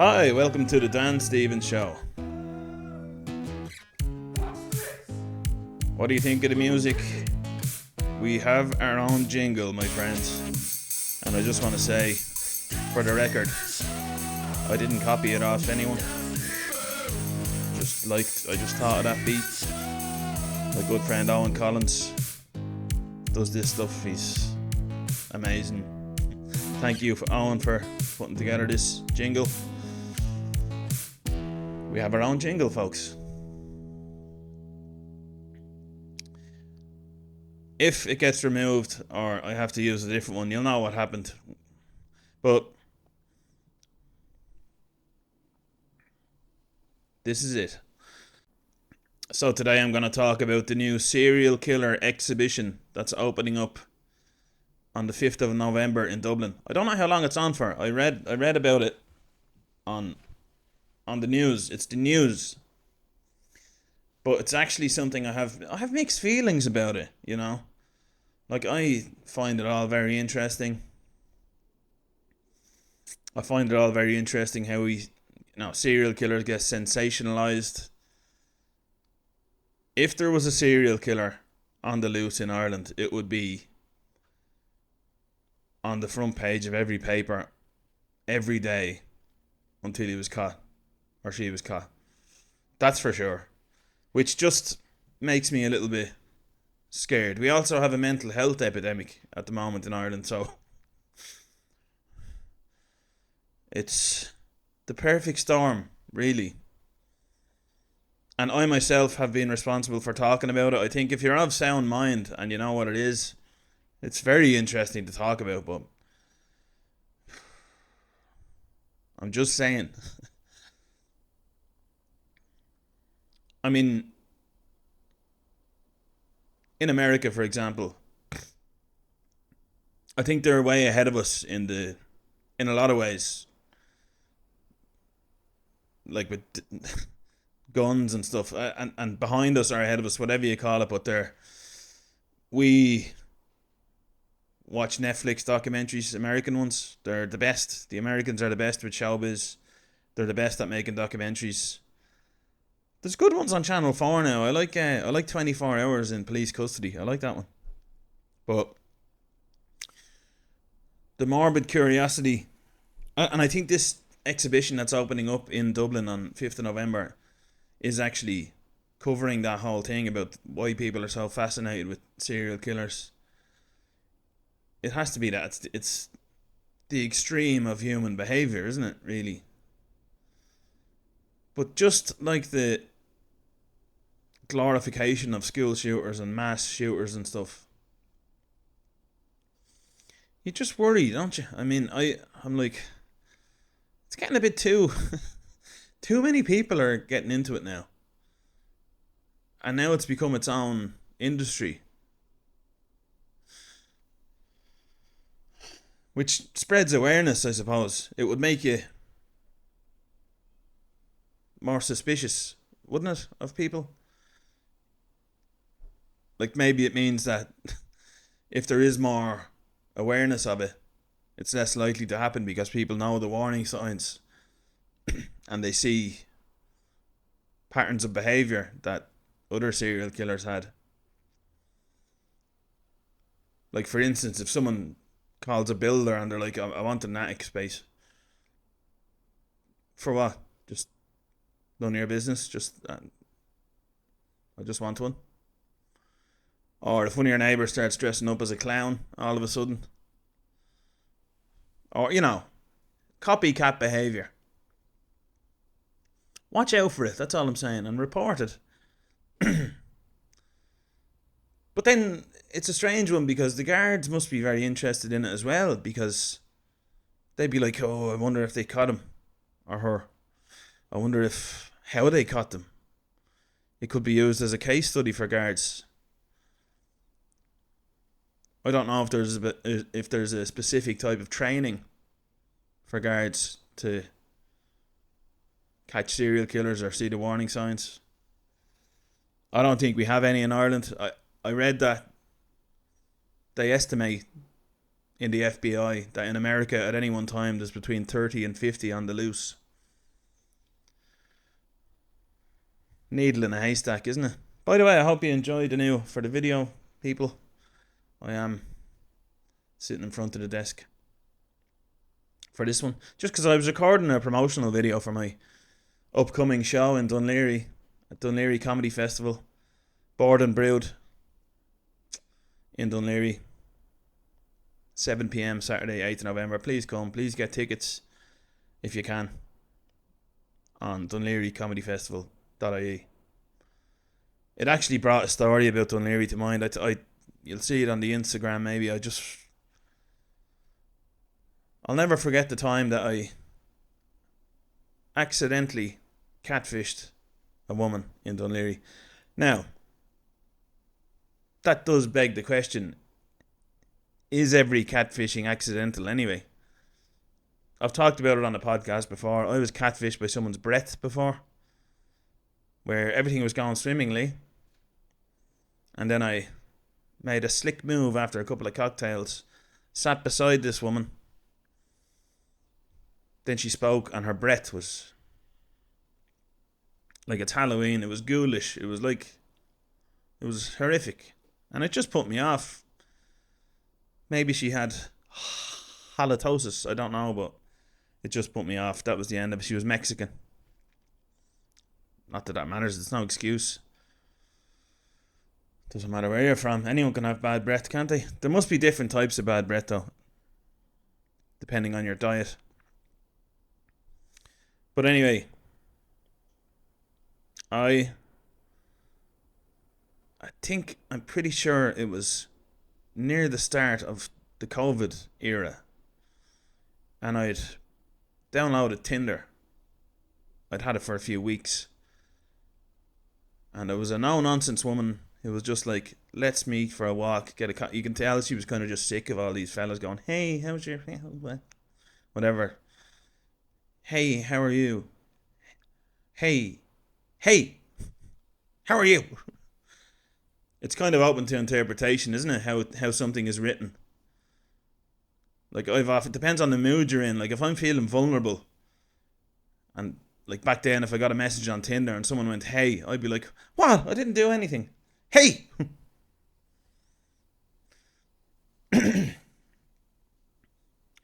Hi, welcome to the Dan Stevens Show. What do you think of the music? We have our own jingle, my friends. And I just want to say, for the record, I didn't copy it off anyone. I just thought of that beat. My good friend Owen Collins does this stuff. He's amazing. Thank you for Owen for putting together this jingle. We have our own jingle, folks. If it gets removed or I have to use a different one, you'll know what happened. But this is it. So today I'm going to talk about the new serial killer exhibition that's opening up on the 5th of November in Dublin. I don't know how long it's on for. I read about it on the news. It's the news. But it's actually something I have mixed feelings about it, you know. Like, I find it all very interesting. I find it all very interesting how serial killers get sensationalized. If there was a serial killer on the loose in Ireland, it would be on the front page of every paper every day until he was caught or she was caught. That's for sure. Which just makes me a little bit scared. We also have a mental health epidemic at the moment in Ireland, so it's the perfect storm, really. And I myself have been responsible for talking about it. I think if you're of sound mind and you know what it is, it's very interesting to talk about, but I'm just saying. I mean, in America, for example, I think they're way ahead of us in a lot of ways. Like with guns and stuff, and behind us are ahead of us, whatever you call it. But we watch Netflix documentaries, American ones. They're the best. The Americans are the best with showbiz. They're the best at making documentaries. There's good ones on Channel 4 now. I like 24 Hours in Police Custody. I like that one. But the morbid curiosity, and I think this exhibition that's opening up in Dublin on 5th of November is actually covering that whole thing about why people are so fascinated with serial killers. It has to be that it's the extreme of human behavior, isn't it, really? But just like the glorification of school shooters and mass shooters and stuff, you just worry, don't you? I mean, I'm like, it's getting a bit too too many people are getting into it now. And now it's become its own industry, which spreads awareness, I suppose. It would make you more suspicious, wouldn't it, of people? Like, maybe it means that if there is more awareness of it, it's less likely to happen because people know the warning signs and they see patterns of behavior that other serial killers had. Like, for instance, if someone calls a builder and they're like, I want an attic space. For what? Just none of your business. I just want one. Or if one of your neighbours starts dressing up as a clown all of a sudden. Or, copycat behaviour. Watch out for it, that's all I'm saying, and report it. But then it's a strange one because the guards must be very interested in it as well, because they'd be like, oh, I wonder if they caught him or her. I wonder how they caught them. It could be used as a case study for guards. I don't know if there's a specific type of training for guards to catch serial killers or see the warning signs. I don't think we have any in Ireland. I read that they estimate in the FBI that in America at any one time there's between 30 and 50 on the loose. needle in a haystack, isn't it? By the way, I hope you enjoyed the new for the video, people. I am sitting in front of the desk for this one, just because I was recording a promotional video for my upcoming show in Dunleary at Dunleary Comedy Festival, Board and Brewed in Dunleary, 7 p.m. Saturday, 8th November. Please come, please get tickets if you can on dunlearycomedyfestival.ie. It actually brought a story about Dunleary to mind. You'll see it on the Instagram maybe. I'll never forget the time that I accidentally catfished a woman in Dunleary. Now, that does beg the question, is every catfishing accidental anyway? I've talked about it on the podcast before. I was catfished by someone's breath before, where everything was going swimmingly, and then I made a slick move after a couple of cocktails, sat beside this woman. Then she spoke, and her breath was like it's Halloween. It was ghoulish. It was horrific, and it just put me off. Maybe she had halitosis, I don't know, but it just put me off. That was the end of it. She was Mexican. Not that matters, it's no excuse. Doesn't matter where you're from. Anyone can have bad breath, can't they? There must be different types of bad breath though, depending on your diet. But anyway, I'm pretty sure it was near the start of the COVID era, and I'd downloaded Tinder. I'd had it for a few weeks, and there was a no-nonsense woman who was just like, let's meet for a walk, you can tell she was kind of just sick of all these fellas going, hey, how's your, whatever, hey, how are you, hey, how are you? It's kind of open to interpretation, isn't it? How something is written. Like it depends on the mood you're in. Like if I'm feeling vulnerable, and like back then, if I got a message on Tinder and someone went, "Hey," I'd be like, "What? I didn't do anything." Hey,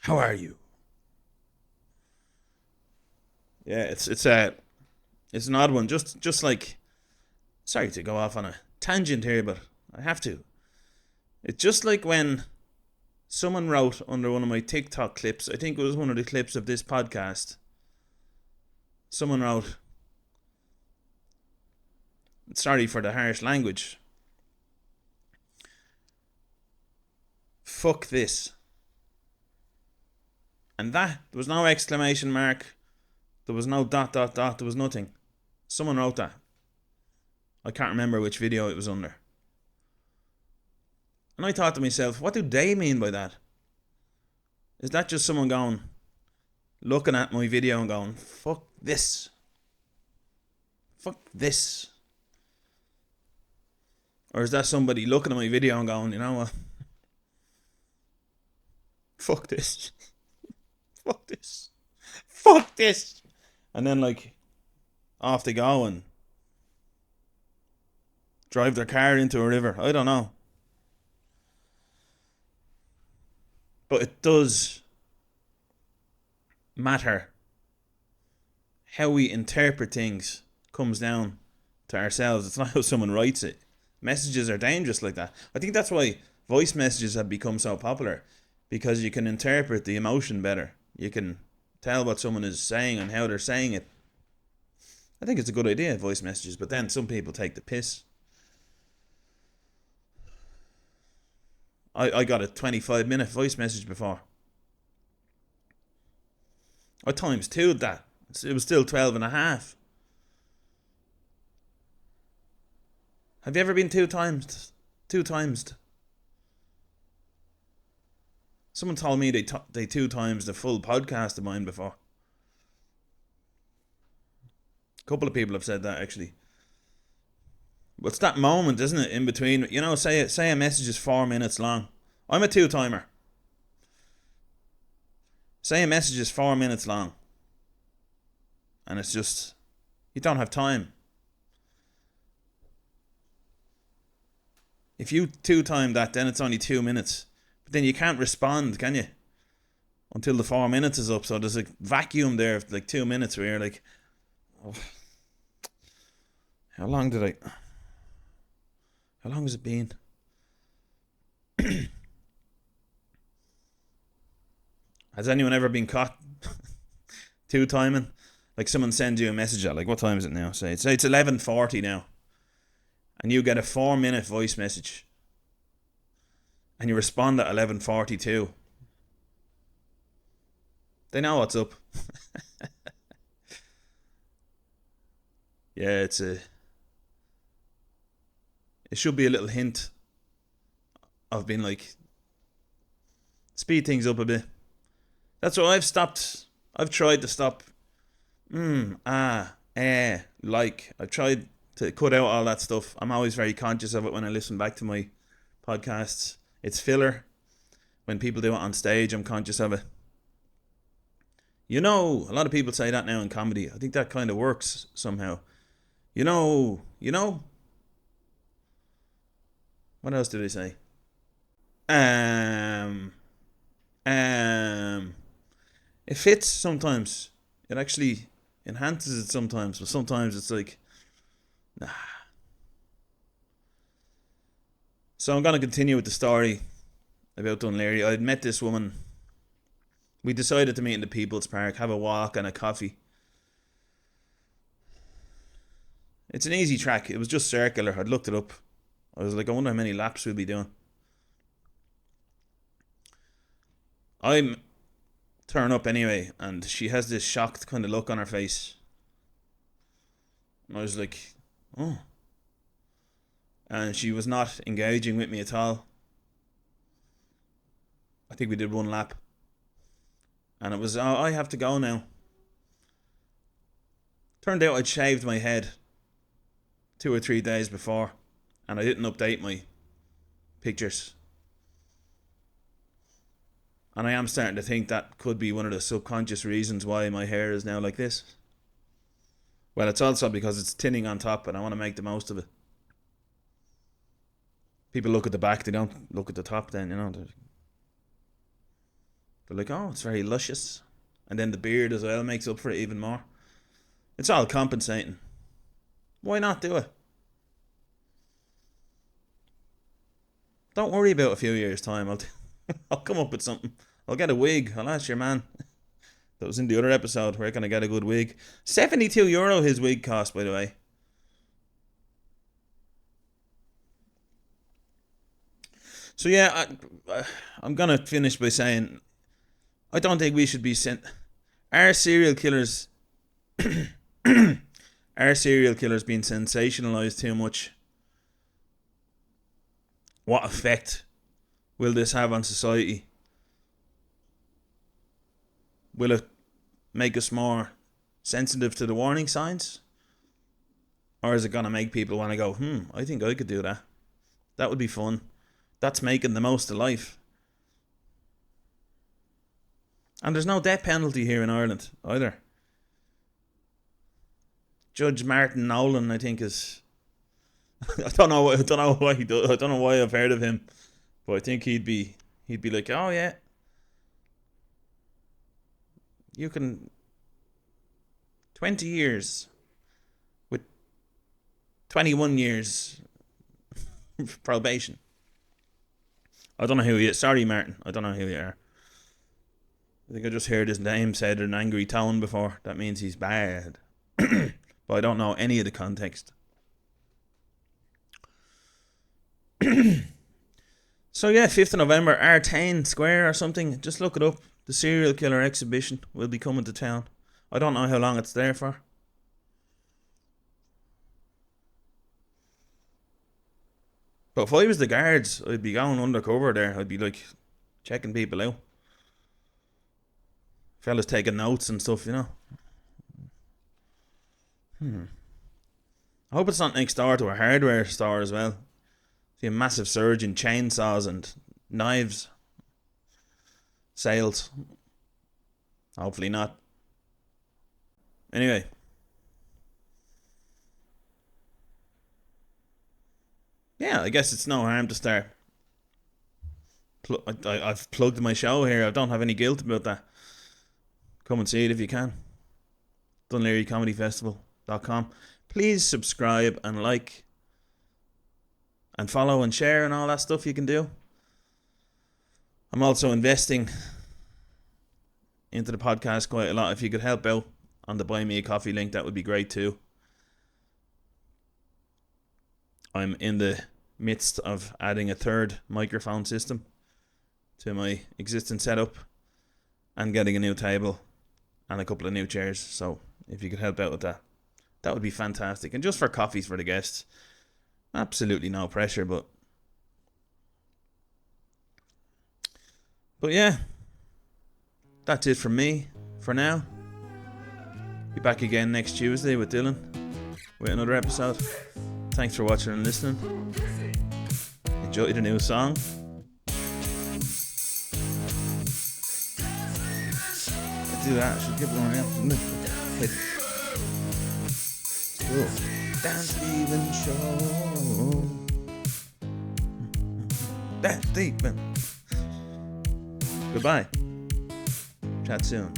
how are you? Yeah, it's an odd one. Just like, sorry to go off on a tangent here, but I have to. It's just like when someone wrote under one of my TikTok clips, I think it was one of the clips of this podcast, someone wrote, sorry for the harsh language, fuck this. And there was no exclamation mark, there was no ... there was nothing. Someone wrote that. I can't remember which video it was under. And I thought to myself, what do they mean by that? Is that just someone looking at my video and going, fuck this? Fuck this? Or is that somebody looking at my video and going, you know what? Fuck this. Fuck this. Fuck this. And then like off they go and drive their car into a river. I don't know. But it does matter how we interpret things comes down to ourselves. It's not how someone writes it. Messages are dangerous like that. I think that's why voice messages have become so popular, because you can interpret the emotion better. You can tell what someone is saying and how they're saying it. I think it's a good idea, voice messages, but then some people take the piss. I got a 25-minute voice message before. I times two'd that. It was still 12 and a half. Have you ever been two times? Someone told me they 2 times the full podcast of mine before. A couple of people have said that actually. But it's that moment, isn't it, in between? You know, say a message is 4 minutes long. I'm a 2-timer. Say a message is 4 minutes long, and it's just, you don't have time. If you two-time that, then it's only 2 minutes. But then you can't respond, can you? Until the 4 minutes is up. So there's a vacuum there of like 2 minutes where you're like, oh, how long did I? How long has it been? Has anyone ever been caught two-timing? Like someone sends you a message at like, what time is it now? Say it's 11:40 now, and you get a 4 minute voice message, and you respond at 11:42. They know what's up. Yeah, it should be a little hint of being like, speed things up a bit. That's what I've stopped. I've tried to stop. Like. I've tried to cut out all that stuff. I'm always very conscious of it when I listen back to my podcasts. It's filler. When people do it on stage, I'm conscious of it. A lot of people say that now in comedy. I think that kind of works somehow. You know. What else did I say? Um, um, it fits sometimes. It actually enhances it sometimes, but sometimes it's like, nah. So I'm gonna continue with the story about Dunleary. I'd met this woman. We decided to meet in the People's Park, have a walk and a coffee. It's an easy track. It was just circular. I'd looked it up. I was like, I wonder how many laps we'll be doing. I turn up anyway, and she has this shocked kind of look on her face. And I was like, oh. And she was not engaging with me at all. I think we did one lap. And it was, oh, I have to go now. Turned out I'd shaved my head 2 or 3 days before, and I didn't update my pictures. And I am starting to think that could be one of the subconscious reasons why my hair is now like this. Well, it's also because it's thinning on top and I want to make the most of it. People look at the back, they don't look at the top then, They're like, oh, it's very luscious. And then the beard as well makes up for it even more. It's all compensating. Why not do it? Don't worry about a few years' time. I'll come up with something. I'll get a wig. I'll ask your man. That was in the other episode. Where can I get a good wig? €72 his wig cost, by the way. So yeah, I'm gonna finish by saying I don't think we should be sent. Are serial killers are serial killers being sensationalized too much? What effect will this have on society? Will it make us more sensitive to the warning signs? Or is it going to make people want to go, I think I could do that. That would be fun. That's making the most of life. And there's no death penalty here in Ireland either. Judge Martin Nolan, I think, is. I don't know why he does. I don't know why I've heard of him, but I think he'd be like, oh yeah, you can 20 years with 21 years probation. I don't know who he is. Sorry, Martin. I don't know who you are. I think I just heard his name said in an angry tone before. That means he's bad. But I don't know any of the context. So yeah, 5th of November, Artane Square or something. Just look it up. The serial killer exhibition will be coming to town. I don't know how long it's there for. But if I was the guards, I'd be going undercover there. I'd be like checking people out. Fellas taking notes and stuff, I hope it's not next door to a hardware store as well. See a massive surge in chainsaws and knives sales. Hopefully not. Anyway. yeah, I guess it's no harm to start. I've plugged my show here. I don't have any guilt about that. Come and see it if you can. DunlearyComedyFestival.com. Please subscribe and like and follow and share and all that stuff you can do. I'm also investing into the podcast quite a lot. If you could help out on the Buy Me a Coffee link, that would be great too. I'm in the midst of adding a third microphone system to my existing setup and getting a new table and a couple of new chairs. So if you could help out with that, that would be fantastic. And just for coffees for the guests, absolutely no pressure, but yeah, that's it from me for now. Be back again next Tuesday with Dylan with another episode. Thanks for watching and listening. Enjoy the new song. Let's do that. I should give it one around. Hit. Cool. Dan Stevens Show. Dan Stevens. Goodbye. Chat soon.